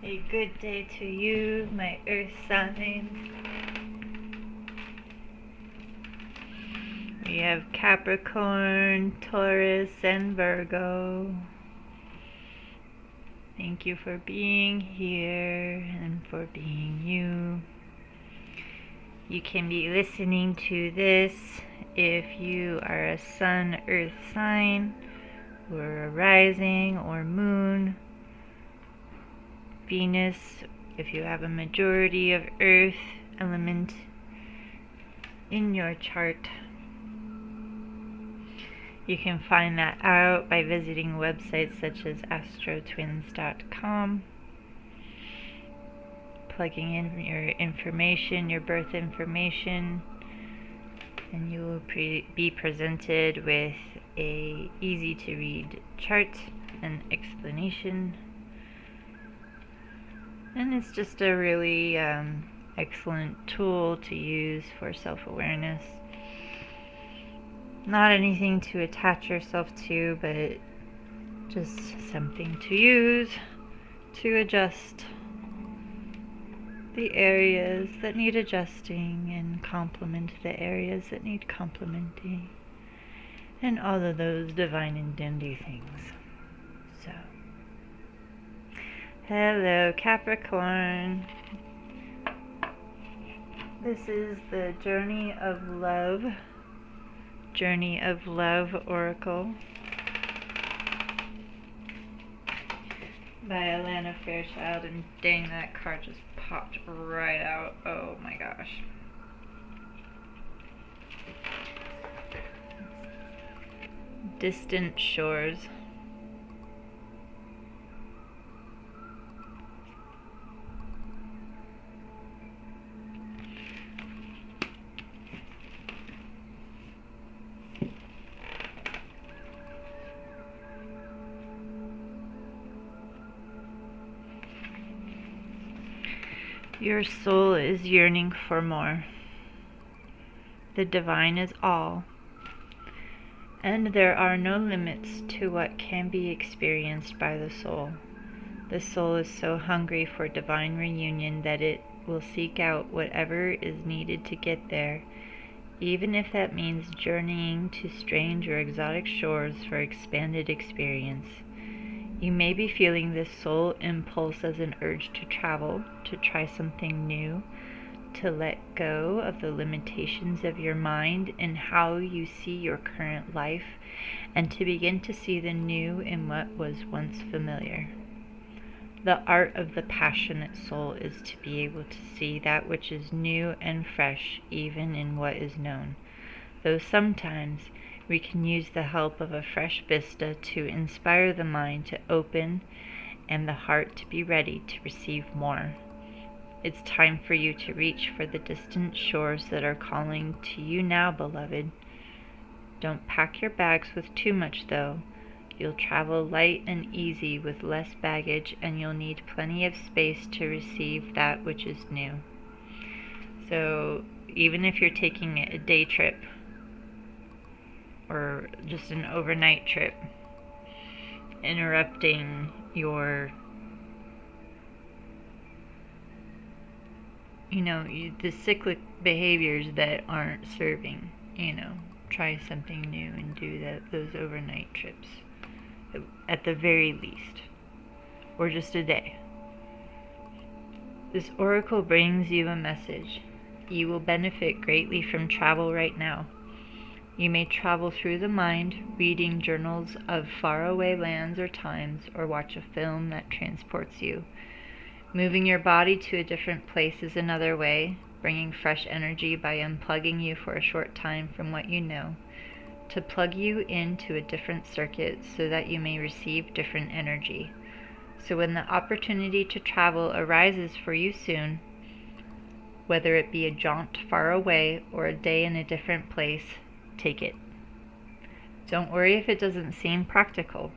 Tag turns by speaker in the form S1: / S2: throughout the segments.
S1: A good day to you, my earth signs. We have Capricorn, Taurus, and Virgo. Thank you for being here and for being you. You can be listening to this if you are a sun, earth sign, or a rising or moon. Venus, if you have a majority of earth element in your chart. You can find that out by visiting websites such as astrotwins.com, plugging in your information, your birth information, and you will be presented with a easy to read chart and explanation. And it's just a really excellent tool to use for self-awareness. Not anything to attach yourself to, but just something to use to adjust the areas that need adjusting and complement the areas that need complementing, and all of those divine and dandy things. So, hello Capricorn. This is the Journey of Love Oracle by Alana Fairchild, and dang, that card just popped right out. Oh my gosh. Distant Shores. Your soul is yearning for more. The divine is all, and there are no limits to what can be experienced by the soul. The soul is so hungry for divine reunion that it will seek out whatever is needed to get there, even if that means journeying to strange or exotic shores for expanded experience. You may be feeling this soul impulse as an urge to travel, to try something new, to let go of the limitations of your mind and how you see your current life, and to begin to see the new in what was once familiar. The art of the passionate soul is to be able to see that which is new and fresh, even in what is known, though sometimes we can use the help of a fresh vista to inspire the mind to open and the heart to be ready to receive more. It's time for you to reach for the distant shores that are calling to you now, beloved. Don't pack your bags with too much, though. You'll travel light and easy with less baggage, and you'll need plenty of space to receive that which is new. So even if you're taking a day trip or just an overnight trip, interrupting your, the cyclic behaviors that aren't serving, try something new and do those overnight trips at the very least, or just a day. This oracle brings you a message. You will benefit greatly from travel right now. You may travel through the mind, reading journals of faraway lands or times, or watch a film that transports you. Moving your body to a different place is another way, bringing fresh energy by unplugging you for a short time from what you know, to plug you into a different circuit so that you may receive different energy. So when the opportunity to travel arises for you soon, whether it be a jaunt far away or a day in a different place, take it. Don't worry if it doesn't seem practical.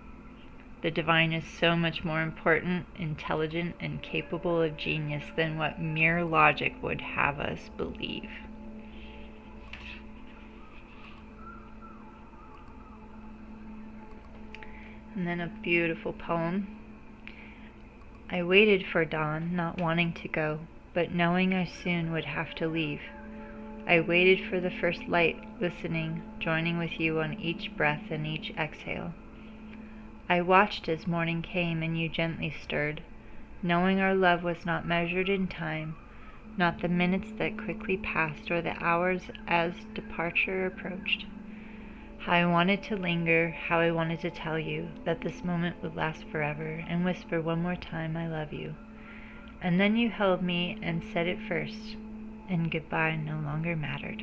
S1: The divine is so much more important, intelligent, and capable of genius than what mere logic would have us believe. And then a beautiful poem. I waited for dawn, not wanting to go, but knowing I soon would have to leave. I waited for the first light, listening, joining with you on each breath and each exhale. I watched as morning came and you gently stirred, knowing our love was not measured in time, not the minutes that quickly passed or the hours as departure approached. How I wanted to linger, how I wanted to tell you that this moment would last forever and whisper one more time, I love you. And then you held me and said it first, and goodbye no longer mattered.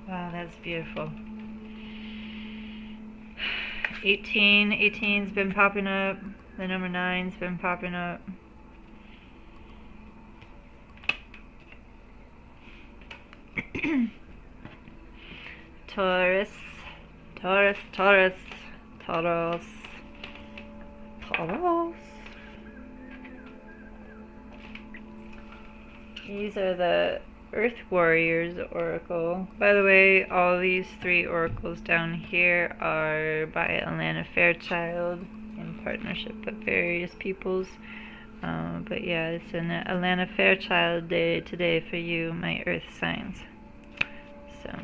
S1: Wow, that's beautiful. 18's been popping up. The number 9's been popping up. Taurus, Taurus, Taurus, Taurus, Taurus. These are the Earth Warriors Oracle. By the way, all these 3 oracles down here are by Alana Fairchild in partnership with various peoples. But yeah, it's an Alana Fairchild day today for you, my Earth signs. So,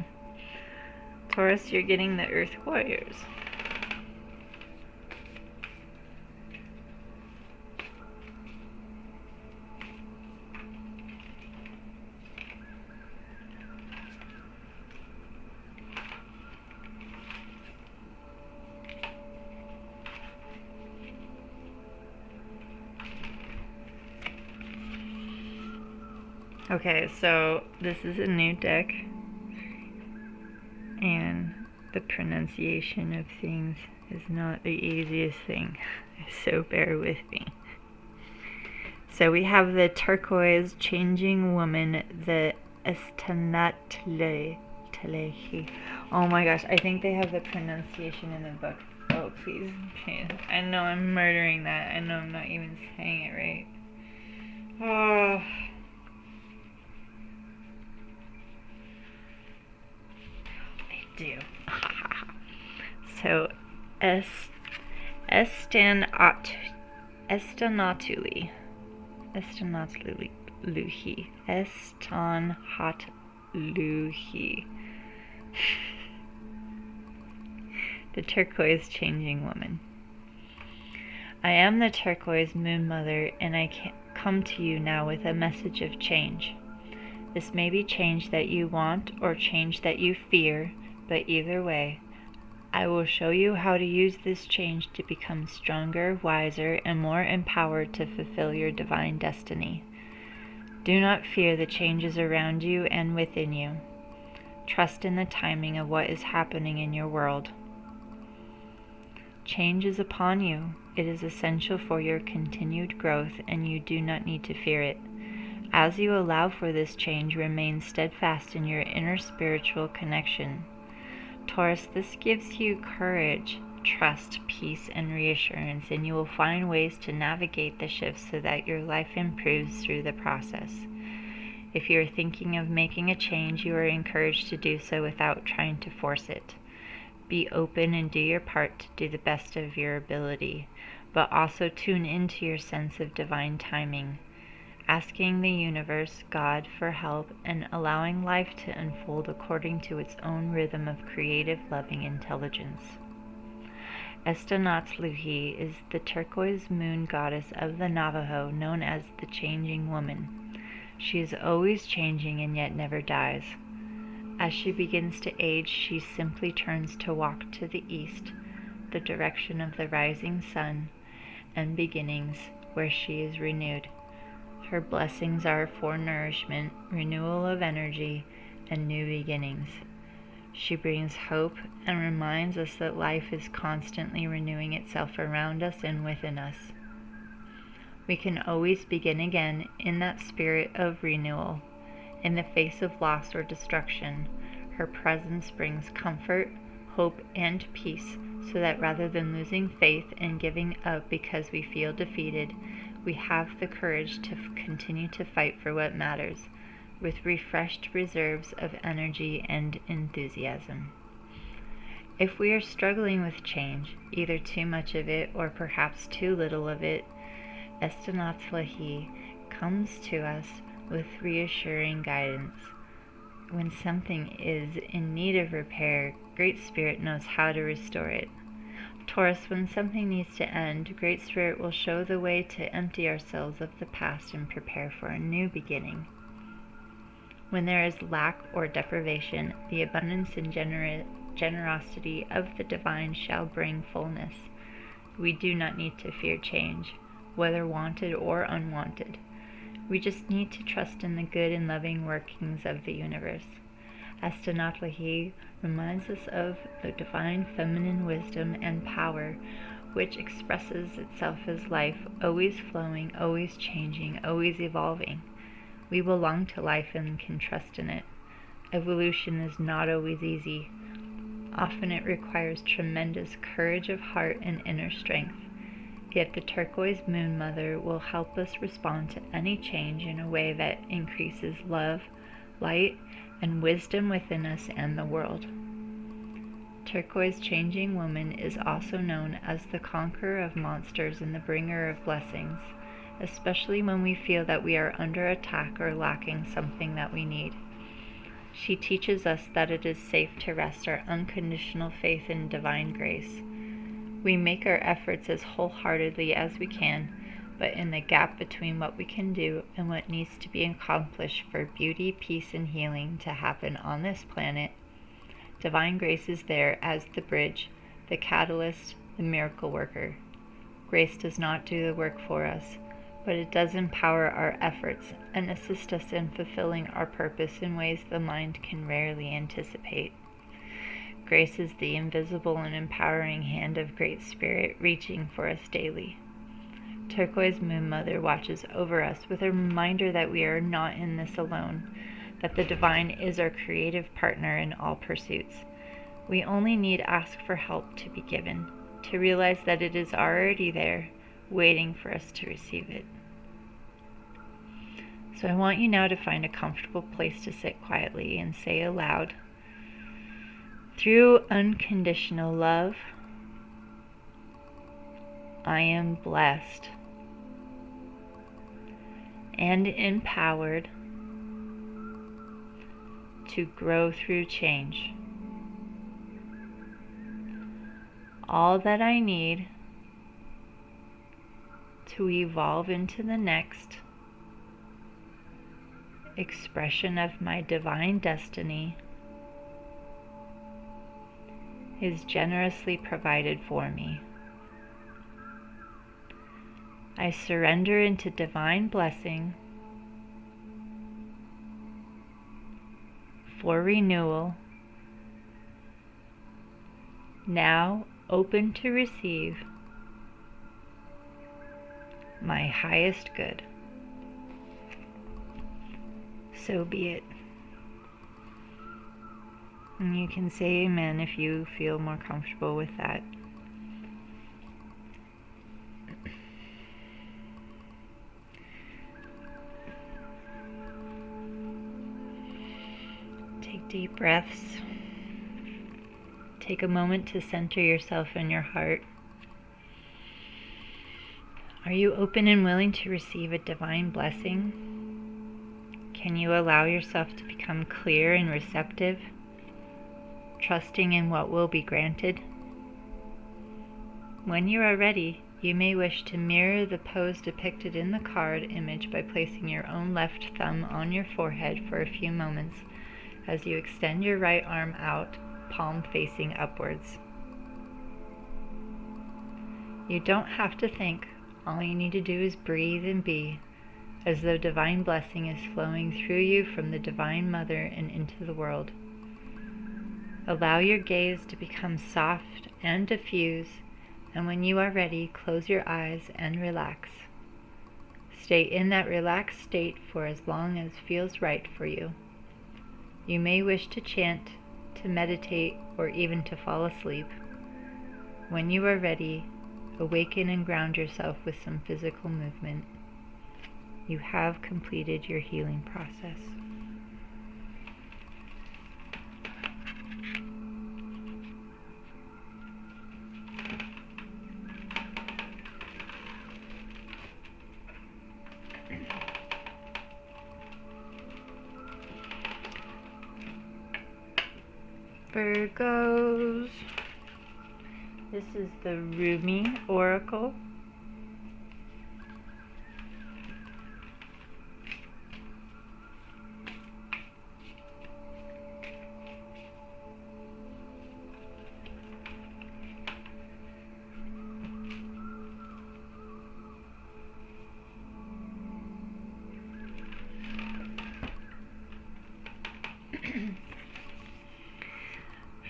S1: Taurus, you're getting the Earth Warriors. Okay, so this is a new deck, and the pronunciation of things is not the easiest thing, so bear with me. So we have the turquoise changing woman, the Estanatlehi. Oh my gosh, I think they have the pronunciation in the book. Oh, please. I know I'm murdering that. I know I'm not even saying it right. Oh. Do. So, Estanatuli. The turquoise changing woman. I am the turquoise moon mother, and I come to you now with a message of change. This may be change that you want or change that you fear, but either way, I will show you how to use this change to become stronger, wiser, and more empowered to fulfill your divine destiny. Do not fear the changes around you and within you. Trust in the timing of what is happening in your world. Change is upon you. It is essential for your continued growth, and you do not need to fear it. As you allow for this change, remain steadfast in your inner spiritual connection. Taurus, this gives you courage, trust, peace, and reassurance, and you will find ways to navigate the shifts so that your life improves through the process. If you are thinking of making a change, you are encouraged to do so without trying to force it. Be open and do your part to do the best of your ability, but also tune into your sense of divine timing, asking the universe, God, for help, and allowing life to unfold according to its own rhythm of creative, loving intelligence. Estanatluhi is the turquoise moon goddess of the Navajo, known as the Changing Woman. She is always changing and yet never dies. As she begins to age, she simply turns to walk to the east, the direction of the rising sun and beginnings, where she is renewed. Her blessings are for nourishment, renewal of energy, and new beginnings. She brings hope and reminds us that life is constantly renewing itself around us and within us. We can always begin again in that spirit of renewal. In the face of loss or destruction, her presence brings comfort, hope, and peace so that rather than losing faith and giving up because we feel defeated, we have the courage to continue to fight for what matters, with refreshed reserves of energy and enthusiasm. If we are struggling with change, either too much of it or perhaps too little of it, Estanatzlahi comes to us with reassuring guidance. When something is in need of repair, Great Spirit knows how to restore it. Taurus, when something needs to end, Great Spirit will show the way to empty ourselves of the past and prepare for a new beginning. When there is lack or deprivation, the abundance and generosity of the divine shall bring fullness. We do not need to fear change, whether wanted or unwanted. We just need to trust in the good and loving workings of the universe. Estanatzlahi reminds us of the divine feminine wisdom and power, which expresses itself as life, always flowing, always changing, always evolving. We belong to life and can trust in it. Evolution is not always easy. Often it requires tremendous courage of heart and inner strength. Yet the turquoise moon mother will help us respond to any change in a way that increases love, light, and wisdom within us and the world. Turquoise changing woman is also known as the conqueror of monsters and the bringer of blessings, especially when we feel that we are under attack or lacking something that we need. She teaches us that it is safe to rest our unconditional faith in divine grace. We make our efforts as wholeheartedly as we can, but in the gap between what we can do and what needs to be accomplished for beauty, peace, and healing to happen on this planet, divine grace is there as the bridge, the catalyst, the miracle worker. Grace does not do the work for us, but it does empower our efforts and assist us in fulfilling our purpose in ways the mind can rarely anticipate. Grace is the invisible and empowering hand of Great Spirit reaching for us daily. Turquoise Moon Mother watches over us with a reminder that we are not in this alone, that the divine is our creative partner in all pursuits. We only need ask for help to be given, to realize that it is already there, waiting for us to receive it. So I want you now to find a comfortable place to sit quietly and say aloud, through unconditional love, I am blessed and empowered to grow through change. All that I need to evolve into the next expression of my divine destiny is generously provided for me. I surrender into divine blessing for renewal, now open to receive my highest good. So be it. And you can say amen if you feel more comfortable with that. Take deep breaths. Take a moment to center yourself in your heart. Are you open and willing to receive a divine blessing? Can you allow yourself to become clear and receptive, trusting in what will be granted? When you are ready, you may wish to mirror the pose depicted in the card image by placing your own left thumb on your forehead for a few moments as you extend your right arm out, palm facing upwards. You don't have to think. All you need to do is breathe and be, as though divine blessing is flowing through you from the Divine Mother and into the world. Allow your gaze to become soft and diffuse, and when you are ready, close your eyes and relax. Stay in that relaxed state for as long as feels right for you. You may wish to chant, to meditate, or even to fall asleep. When you are ready, awaken and ground yourself with some physical movement. You have completed your healing process. Virgos. This is the Rumi Oracle.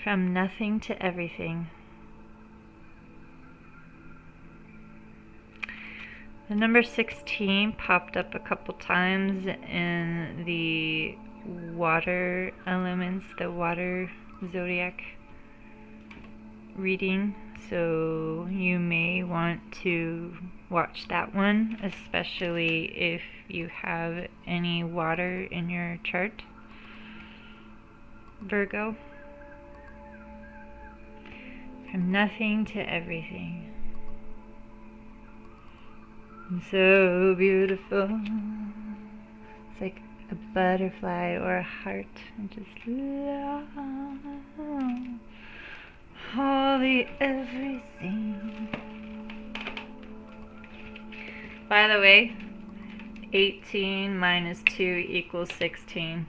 S1: From nothing to everything. The number 16 popped up a couple times in the water elements, the water zodiac reading, so you may want to watch that one, especially if you have any water in your chart. Virgo. From nothing to everything. So beautiful. It's like a butterfly or a heart. And just love all the everything. By the way, 18 minus 2 equals 16.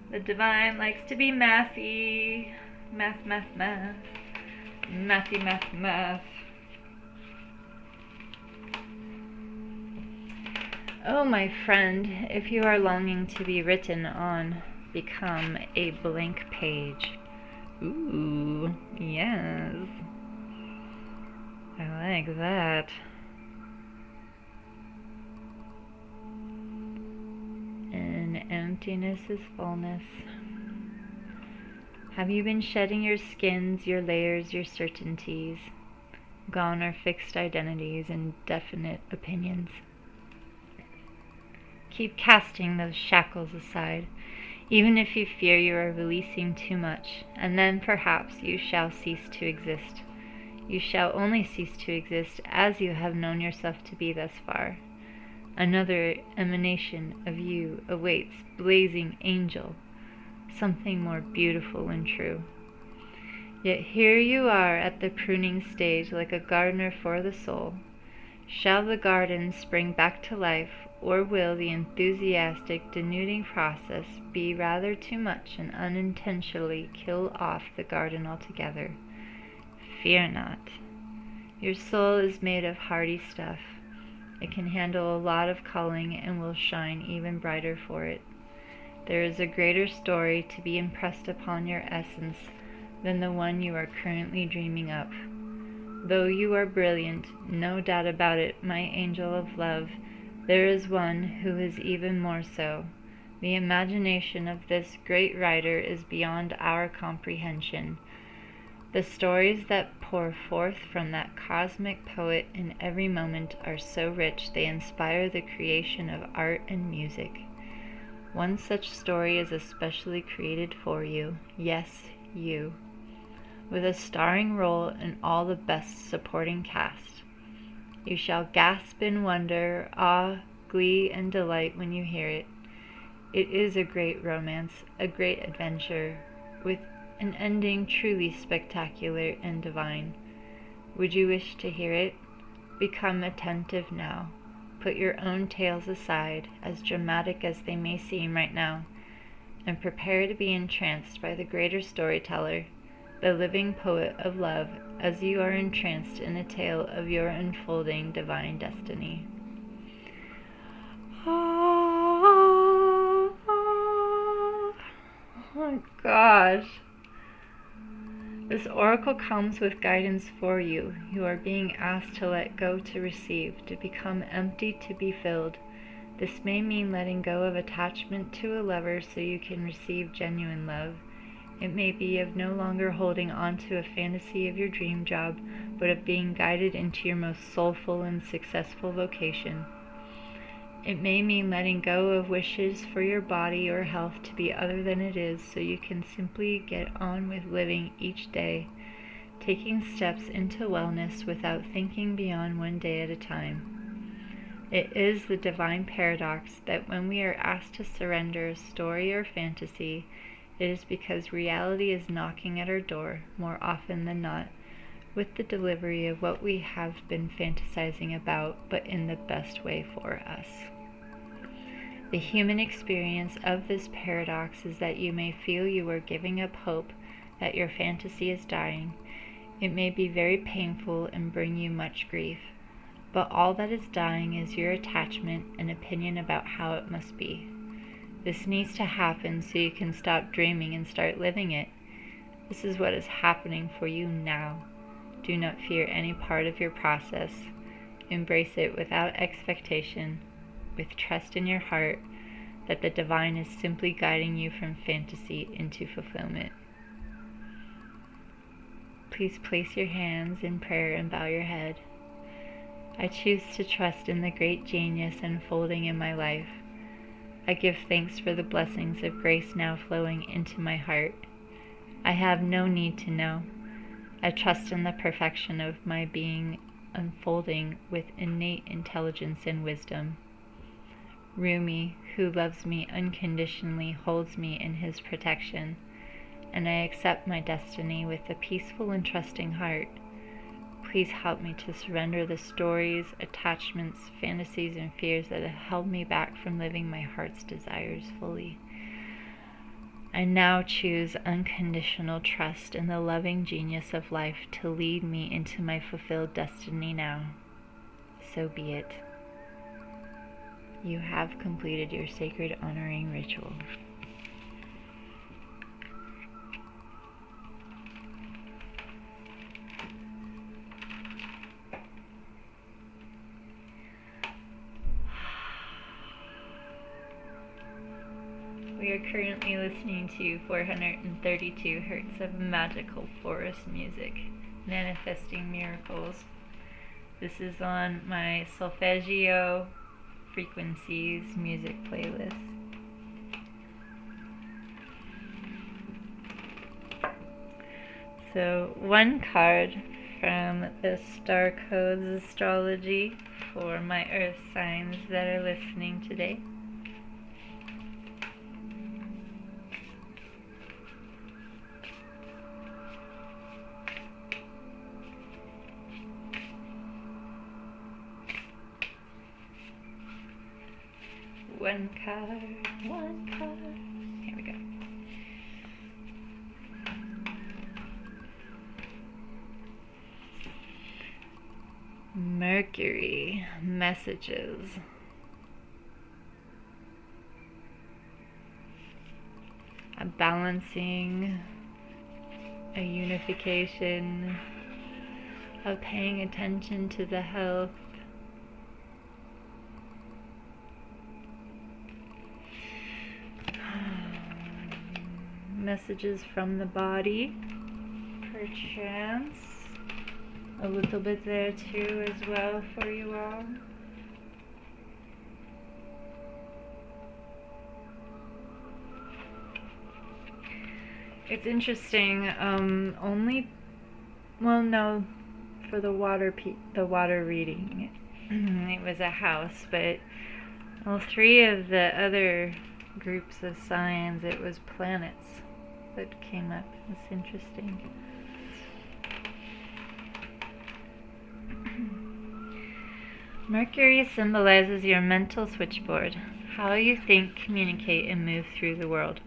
S1: The divine likes to be mathy. Math, math, math. Mathy, math, math. Oh, my friend, if you are longing to be written on, become a blank page. Ooh, yes. I like that. And emptiness is fullness. Have you been shedding your skins, your layers, your certainties? Gone are fixed identities and definite opinions. Keep casting those shackles aside, even if you fear you are releasing too much, and then perhaps you shall cease to exist. You shall only cease to exist as you have known yourself to be thus far. Another emanation of you awaits, blazing angel, something more beautiful and true. Yet here you are at the pruning stage like a gardener for the soul. Shall the garden spring back to life, or will the enthusiastic denuding process be rather too much and unintentionally kill off the garden altogether? Fear not. Your soul is made of hardy stuff. It can handle a lot of culling and will shine even brighter for it. There is a greater story to be impressed upon your essence than the one you are currently dreaming up. Though you are brilliant, no doubt about it, my angel of love, there is one who is even more so. The imagination of this great writer is beyond our comprehension. The stories that pour forth from that cosmic poet in every moment are so rich they inspire the creation of art and music. One such story is especially created for you, yes, you, with a starring role in all the best supporting cast. You shall gasp in wonder, awe, glee, and delight when you hear it. It is a great romance, a great adventure, with an ending truly spectacular and divine. Would you wish to hear it? Become attentive now. Put your own tales aside, as dramatic as they may seem right now, and prepare to be entranced by the greater storyteller, the living poet of love, as you are entranced in a tale of your unfolding divine destiny. Oh my gosh. This oracle comes with guidance for you. You are being asked to let go to receive, to become empty to be filled. This may mean letting go of attachment to a lover so you can receive genuine love. It may be of no longer holding on to a fantasy of your dream job, but of being guided into your most soulful and successful vocation. It may mean letting go of wishes for your body or health to be other than it is so you can simply get on with living each day, taking steps into wellness without thinking beyond one day at a time. It is the divine paradox that when we are asked to surrender a story or fantasy, it is because reality is knocking at our door more often than not with the delivery of what we have been fantasizing about, but in the best way for us. The human experience of this paradox is that you may feel you are giving up hope, that your fantasy is dying. It may be very painful and bring you much grief. But all that is dying is your attachment and opinion about how it must be. This needs to happen so you can stop dreaming and start living it. This is what is happening for you now. Do not fear any part of your process. Embrace it without expectation, with trust in your heart that the divine is simply guiding you from fantasy into fulfillment. Please place your hands in prayer and bow your head. I choose to trust in the great genius unfolding in my life. I give thanks for the blessings of grace now flowing into my heart. I have no need to know. I trust in the perfection of my being unfolding with innate intelligence and wisdom. Rumi, who loves me unconditionally, holds me in his protection, and I accept my destiny with a peaceful and trusting heart. Please help me to surrender the stories, attachments, fantasies, and fears that have held me back from living my heart's desires fully. I now choose unconditional trust in the loving genius of life to lead me into my fulfilled destiny now. So be it. You have completed your sacred honoring ritual. We are currently listening to 432 hertz of magical forest music, manifesting miracles. This is on my solfeggio frequencies music playlist. So one card from the Star Codes astrology for my earth signs that are listening today. One card. Here we go. Mercury Messages. A balancing, a unification, of paying attention to the health. Messages from the body, perchance. A little bit there too as well for you all. It's interesting, for the water reading, it was a house, but all three of the other groups of signs, it was planets that came up. It's interesting. Mercury symbolizes your mental switchboard, how you think, communicate, and move through the world.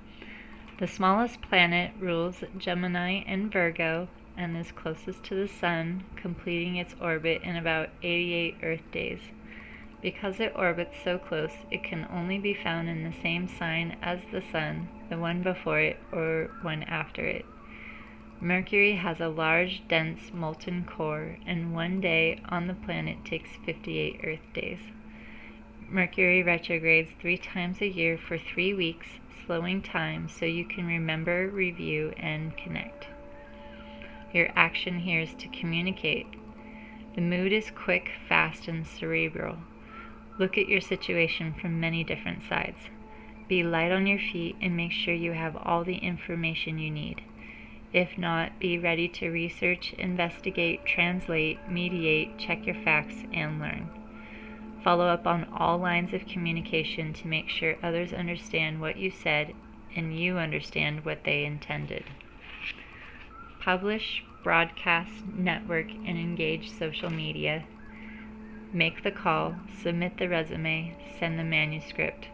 S1: The smallest planet rules Gemini and Virgo and is closest to the Sun, completing its orbit in about 88 Earth days. Because it orbits so close, it can only be found in the same sign as the Sun, the one before it, or one after it. Mercury has a large, dense, molten core, and one day on the planet takes 58 Earth days. Mercury retrogrades 3 times a year for 3 weeks, slowing time so you can remember, review, and connect. Your action here is to communicate. The mood is quick, fast, and cerebral. Look at your situation from many different sides. Be light on your feet and make sure you have all the information you need. If not, be ready to research, investigate, translate, mediate, check your facts, and learn. Follow up on all lines of communication to make sure others understand what you said and you understand what they intended. Publish, broadcast, network, and engage social media. Make the call, submit the resume, send the manuscript.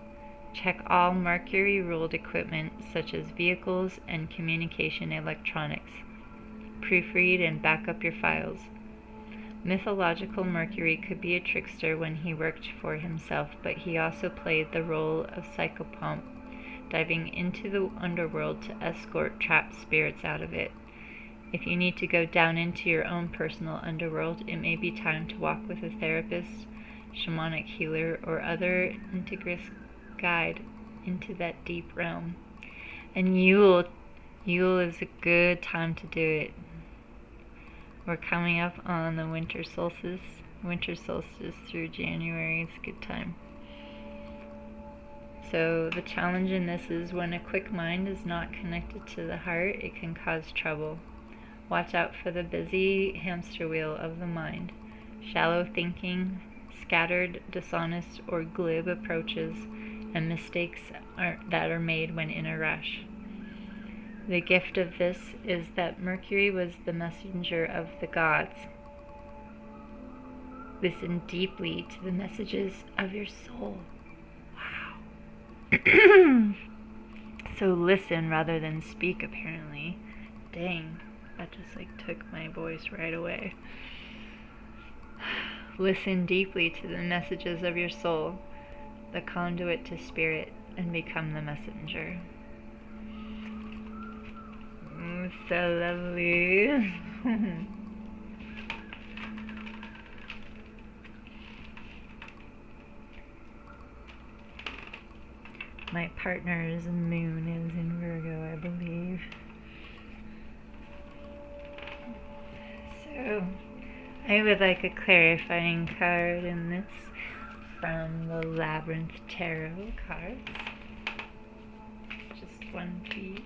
S1: Check all Mercury-ruled equipment such as vehicles and communication electronics. Proofread and back up your files. Mythological Mercury could be a trickster when he worked for himself, but he also played the role of psychopomp, diving into the underworld to escort trapped spirits out of it. If you need to go down into your own personal underworld, it may be time to walk with a therapist, shamanic healer, or other integrous guide into that deep realm. And Yule is a good time to do it. We're coming up on the winter solstice through January. It's a good time. So the challenge in this is when a quick mind is not connected to the heart, it can cause trouble. Watch out for the busy hamster wheel of the mind. Shallow thinking, scattered, dishonest, or glib approaches, and mistakes that are made when in a rush. The gift of this is that Mercury was the messenger of the gods. Listen deeply to the messages of your soul. Wow. So listen rather than speak, apparently. Dang, that just took my voice right away. Listen deeply to the messages of your soul, the conduit to spirit, and become the messenger. So lovely. My partner's moon is in Virgo, I believe. So, I would like a clarifying card in this from the Labyrinth Tarot cards. Just one piece.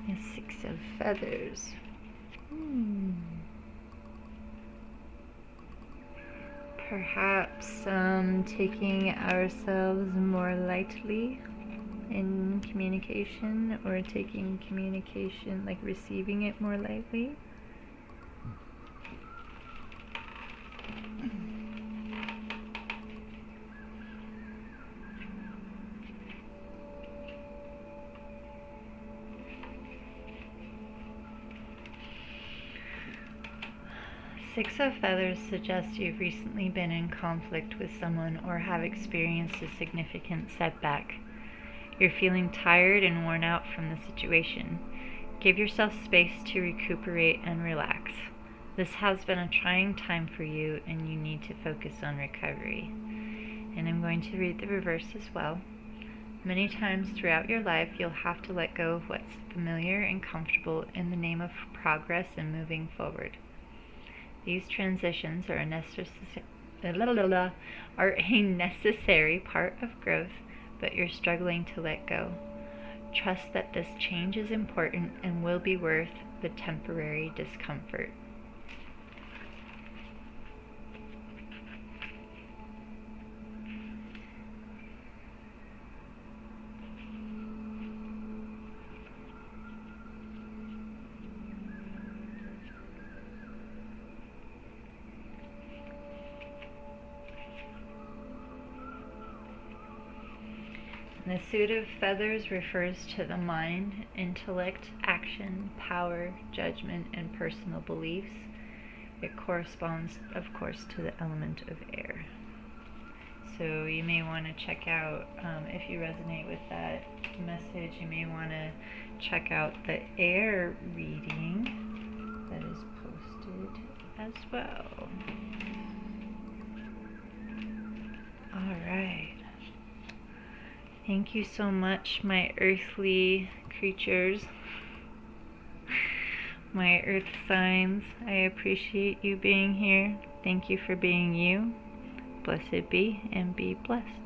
S1: A 6 of feathers. Perhaps taking ourselves more lightly in communication, or taking communication, receiving it more lightly. Six of Feathers suggests you've recently been in conflict with someone or have experienced a significant setback. You're feeling tired and worn out from the situation. Give yourself space to recuperate and relax. This has been a trying time for you, and you need to focus on recovery. And I'm going to read the reverse as well. Many times throughout your life, you'll have to let go of what's familiar and comfortable in the name of progress and moving forward. These transitions are a necessary part of growth, but you're struggling to let go. Trust that this change is important and will be worth the temporary discomfort. The suit of feathers refers to the mind, intellect, action, power, judgment, and personal beliefs. it corresponds, of course, to the element of air. So you may want to check out, if you resonate with that message, you may want to check out the air reading that is posted as well. Alright. Thank you so much, my earthly creatures, my earth signs. I appreciate you being here. Thank you for being you. Blessed be and be blessed.